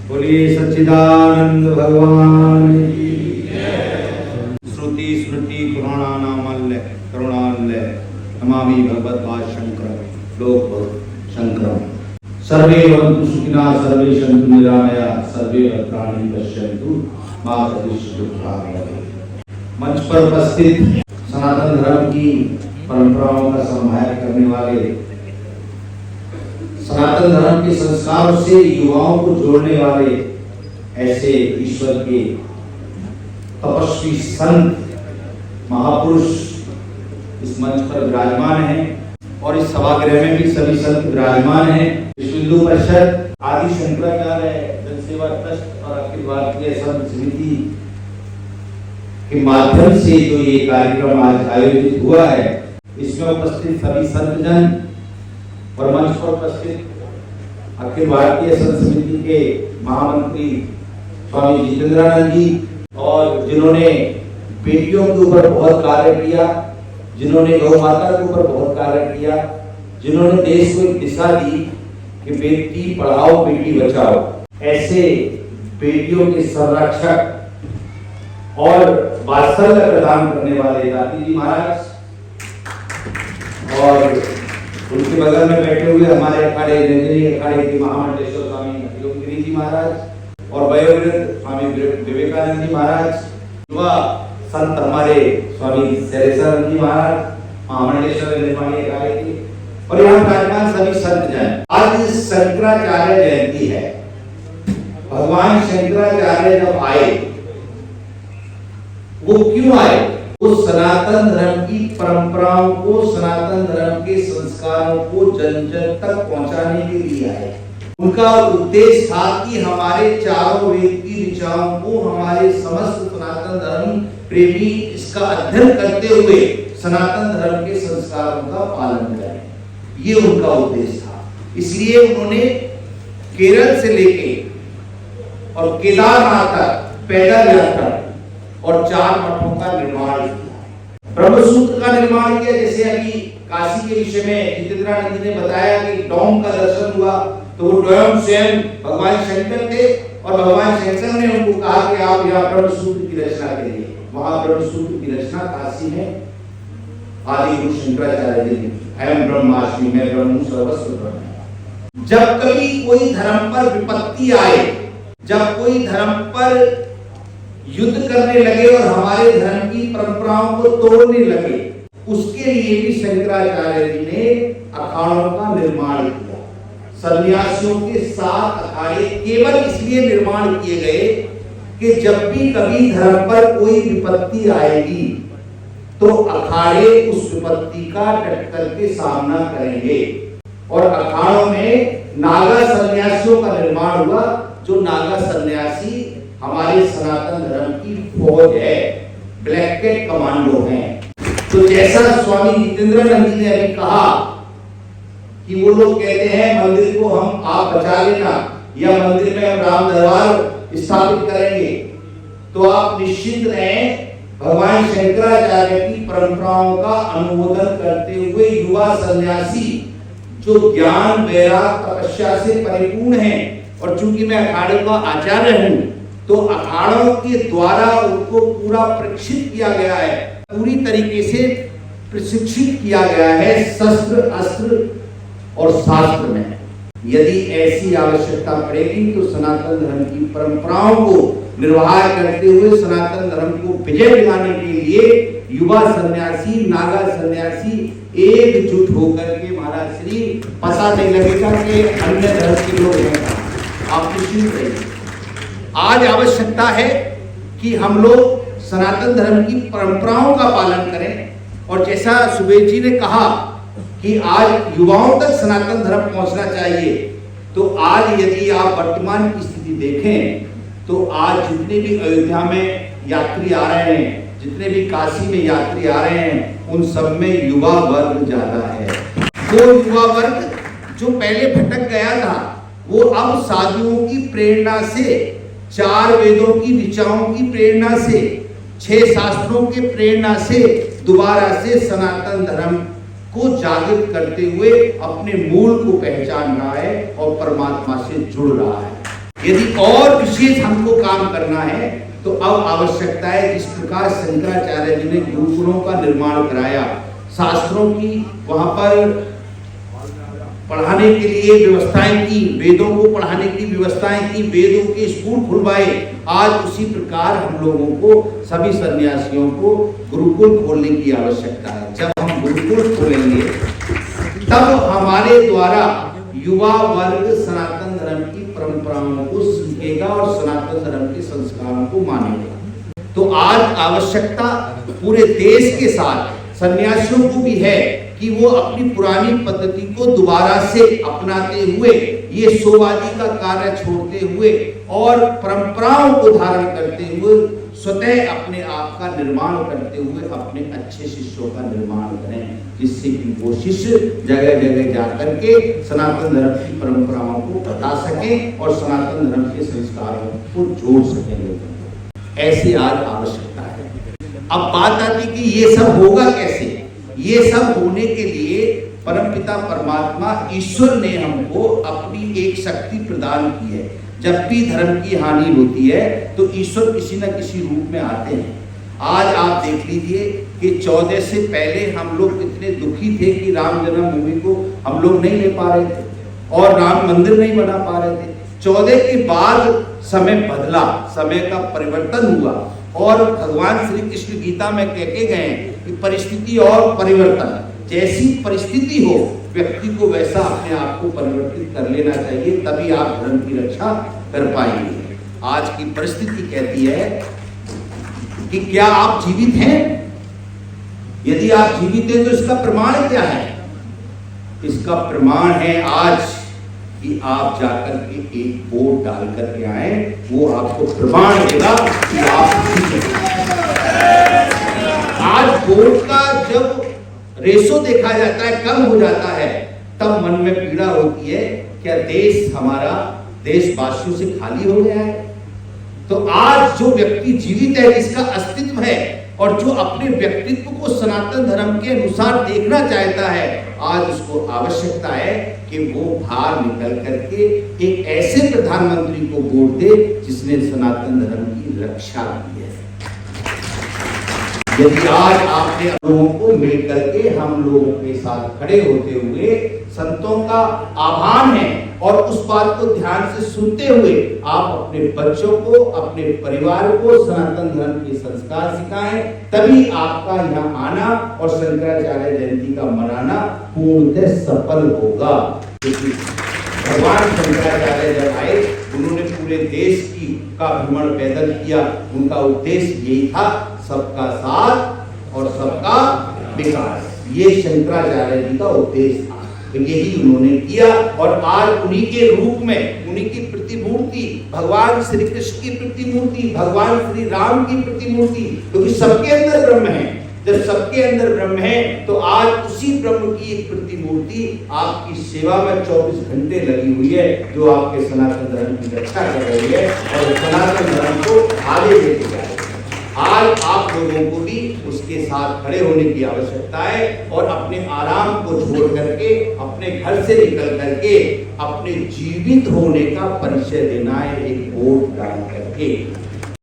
बोलिए सच्चिदानंद भगवान की जय। श्रुति स्मृति पुराणानामल्य करुणालय नमामि भगवद्पाद शंकर लोक शंकर। सर्वे भवन्तु सुखिनः सर्वे सन्तु निरामयाः सर्वे भद्राणि पश्यन्तु मा कश्चित् दुःखभाग् भवेत्। मंच पर उपस्थित सनातन धर्म की परंपराओं का संभाल करने वाले, सनातन धर्म के संस्कारों से युवाओं को जोड़ने वाले ऐसे ईश्वर के तपस्वी संत महापुरुष इस मंच पर विराजमान हैं और इस सभागृह में भी सभी संत विराजमान हैं। विश्व हिंदू परिषद आदि शंकराचार्य जनसेवा ट्रस्ट और अखिल भारतीय संत समिति के माध्यम से जो ये कार्यक्रम आज आयोजित हुआ है, इसमें उपस्थित सभी संतजन और मंच पर उपस्थित अखिल भारतीय संत समिति के महामंत्री स्वामी जितेंद्रानंद जी, और जिन्होंने बेटियों के ऊपर बहुत कार्य किया, जिन्होंने गौ माता के ऊपर बहुत कार्य किया, जिन्होंने देश को एक दिशा दी कि बेटी पढ़ाओ बेटी बचाओ, ऐसे बेटियों के संरक्षक और वात्सल्य प्रदान करने वाले दाती जी महाराज, और उनके बगल में बैठे हुए हमारे अखाड़े अखाड़े के महामंडलेश्वर स्वामी गिरी जी महाराज और वयोवृद्ध स्वामी विवेकानंद जी महाराज, युवा संत हमारे स्वामी शैलेश्वर जी महाराज महामंडलेश्वर निर्माणी अखाड़े के, और यहाँ विराजमान सभी संत जन। आज शंकराचार्य जयंती है। भगवान शंकराचार्य जब आए, वो क्यों आए? वो सनातन धर्म की परंपराओं को, सनातन धर्म के संस्कारों को जन जन तक पहुंचाने के लिए आए। उनका उद्देश्य था कि हमारे चारों वेद की ऋचाओं को हमारे समस्त सनातन धर्म प्रेमी इसका अध्ययन करते हुए सनातन धर्म के संस्कारों का पालन करें, ये उनका उद्देश्य था। इसलिए उन्होंने केरल से लेके और केदारनाथ तक पैदल यात्रा और 4 मठों का निर्माण किया, ब्रह्मसूत्र का निर्माण किया। जैसे अभी काशी के विषय में जितेंद्रानंद जी ने बताया कि डोम का दर्शन हुआ, तो वो डोम स्वयं भगवान शंकर थे और भगवान शंकर ने उनको कहा कि आप यहाँ ब्रह्मसूत्र की रचना करिए। वहां ब्रह्मसूत्र की रचना काशी में आदि गुरु शंकराचार्य जी ने, अयम ब्रह्मास्मि मैं ब्रह्म सर्वस्व ब्रह्म। जब कभी कोई धर्म पर विपत्ति आए, जब कोई धर्म पर युद्ध करने लगे और हमारे धर्म की परंपराओं को तोड़ने लगे, उसके लिए भी शंकराचार्य जी ने अखाड़ों का निर्माण किया। सन्यासियों के 7 अखाड़े केवल इसलिए निर्माण किए गए कि जब भी कभी धर्म पर कोई विपत्ति आएगी तो अखाड़े उस विपत्ति का डट करके सामना करेंगे। और अखाड़ों में नागा सन्यासियों का निर्माण हुआ, जो नागा सन्यासी हमारे सनातन धर्म की फौज है, ब्लैक कैट कमांडो हैं। तो जैसा स्वामी जितेंद्रानंद जी ने अभी कहा कि वो लोग कहते हैं मंदिर को हम आप बचा लेना या मंदिर में हम राम दरबार स्थापित करेंगे, तो आप निश्चित रहें भगवान शंकराचार्य की परंपराओं का अनुमोदन करते हुए युवा सन्यासी जो ज्ञान वैराग तपस्या से परिपूर्ण हैं, और चूंकि मैं अखाड़े का आचार्य हूं तो अखाड़ों के द्वारा उनको पूरा प्रशिक्षित किया गया है, पूरी तरीके से प्रशिक्षित किया गया है शस्त्र अस्त्र और शास्त्र में। यदि ऐसी आवश्यकता पड़ेगी तो सनातन धर्म की परंपराओं को निर्वाह करते हुए सनातन धर्म को विजय दिलाने के लिए युवा सन्यासी नागा सन्यासी एकजुट होकर के महाराज श्री पता नहीं लगेगा कि अन्य धर्म के लोग हैं, आप निश्चिंत रहिए। आज आवश्यकता है कि हम लोग सनातन धर्म की परंपराओं का पालन करें, और जैसा सुबेद जी ने कहा कि आज युवाओं तक सनातन धर्म पहुंचना चाहिए, तो आज यदि आप वर्तमान की स्थिति देखें तो आज जितने भी अयोध्या में यात्री आ रहे हैं, जितने भी काशी में यात्री आ रहे हैं, उन सब में युवा वर्ग ज्यादा है। वो युवा वर्ग जो पहले भटक गया था, वो अब साधुओं की प्रेरणा से, 4 वेदों की ऋचाओं की प्रेरणा से, 6 शास्त्रों के प्रेरणा से दोबारा से सनातन धर्म को जागृत करते हुए अपने मूल को पहचान रहा है और परमात्मा से जुड़ रहा है। यदि और विशेष हमको काम करना है तो अब आवश्यकता है, जिस प्रकार शंकराचार्य जी ने गुरुकुलों का निर्माण कराया, शास्त्रों की वहां पर पढ़ाने के लिए व्यवस्थाएं की, वेदों को पढ़ाने की व्यवस्थाएं की, वेदों के स्कूल खुलवाए, आज उसी प्रकार हम लोगों को, सभी सन्यासियों को गुरुकुल खोलने की आवश्यकता है। जब हम गुरुकुल खोलेंगे तब हमारे द्वारा युवा वर्ग सनातन धर्म की परंपराओं को सीखेगा और सनातन धर्म के संस्कारों को मानेगा। तो आज आवश्यकता पूरे देश के साथ सन्यासियों को भी है कि वो अपनी पुरानी पद्धति को दोबारा से अपनाते हुए, ये सोवादी का कार्य छोड़ते हुए और परंपराओं को धारण करते हुए स्वतः अपने आप का निर्माण करते हुए अपने अच्छे शिष्यों का निर्माण करें, जिससे कि वो शिष्य जगह जगह जाकर के सनातन धर्म की परंपराओं को बता सकें और सनातन धर्म के संस्कारों को जोड़ सकें लोगों को। ऐसी आज आवश्यकता है। अब बात आती कि ये सब होगा कैसे? ये सब होने के लिए परमपिता परमात्मा ईश्वर ने हमको अपनी एक शक्ति प्रदान की है। जब भी धर्म की हानि होती है तो ईश्वर किसी न किसी रूप में आते हैं। आज आप देख लीजिए कि 14 से पहले हम लोग इतने दुखी थे कि राम जन्मभूमि को हम लोग नहीं ले पा रहे थे और राम मंदिर नहीं बना पा रहे थे। 14 के बाद समय बदला, समय का परिवर्तन हुआ और भगवान श्री कृष्ण गीता में कह के गए कि परिस्थिति और परिवर्तन, जैसी परिस्थिति हो व्यक्ति को वैसा अपने आप को परिवर्तित कर लेना चाहिए, तभी आप धर्म की रक्षा कर पाएंगे। आज की परिस्थिति कहती है कि क्या आप जीवित हैं? यदि आप जीवित हैं तो इसका प्रमाण क्या है? इसका प्रमाण है आज कि आप जाकर के एक वोट डाल करके आए, वो आपको प्रमाण देगा कि आप जीवित हैं। आज वोट का जब रेशो देखा जाता है, कम हो जाता है, तब मन में पीड़ा होती है, क्या देश हमारा देशवासियों से खाली हो गया है? तो आज जो व्यक्ति जीवित है, जिसका अस्तित्व है और जो अपने व्यक्तित्व को सनातन धर्म के अनुसार देखना चाहता है, आज उसको आवश्यकता है कि वो बाहर निकल करके एक ऐसे प्रधानमंत्री को वोट दे जिसने सनातन धर्म की रक्षा की है। यदि आज आपने लोगों को मिल करके हम लोगों के साथ खड़े होते हुए संतों का आह्वान है और उस बात को ध्यान से सुनते हुए आप अपने बच्चों को, अपने परिवार को सनातन धर्म के संस्कार सिखाएं, तभी आपका यहाँ आना और शंकराचार्य जयंती का मनाना पूर्णतः सफल होगा। क्योंकि भगवान शंकराचार्य जब आए, उन्होंने पूरे देश का भ्रमण पैदल किया। उनका उद्देश्य यही था, सबका साथ और सबका विकास। ये शंकराचार्य जी का उद्देश्य था, तो यही उन्होंने किया। और आज उन्हीं के रूप में, उन्हीं की प्रतिमूर्ति, भगवान श्री कृष्ण की प्रतिमूर्ति, भगवान श्री राम की प्रतिमूर्ति, क्योंकि सबके अंदर ब्रह्म है। जब सबके अंदर ब्रह्म है तो आज उसी ब्रह्म की एक प्रतिमूर्ति आपकी सेवा में 24 घंटे लगी हुई है, जो आपके सनातन धर्म की रक्षा कर रही है और सनातन धर्म को आगे लेके जा रही है। आज आप लोगों को भी उसके साथ खड़े होने की आवश्यकता है और अपने आराम को छोड़ करके, अपने घर से निकल करके अपने जीवित होने का परिचय देना है, एक वोट डाल करके।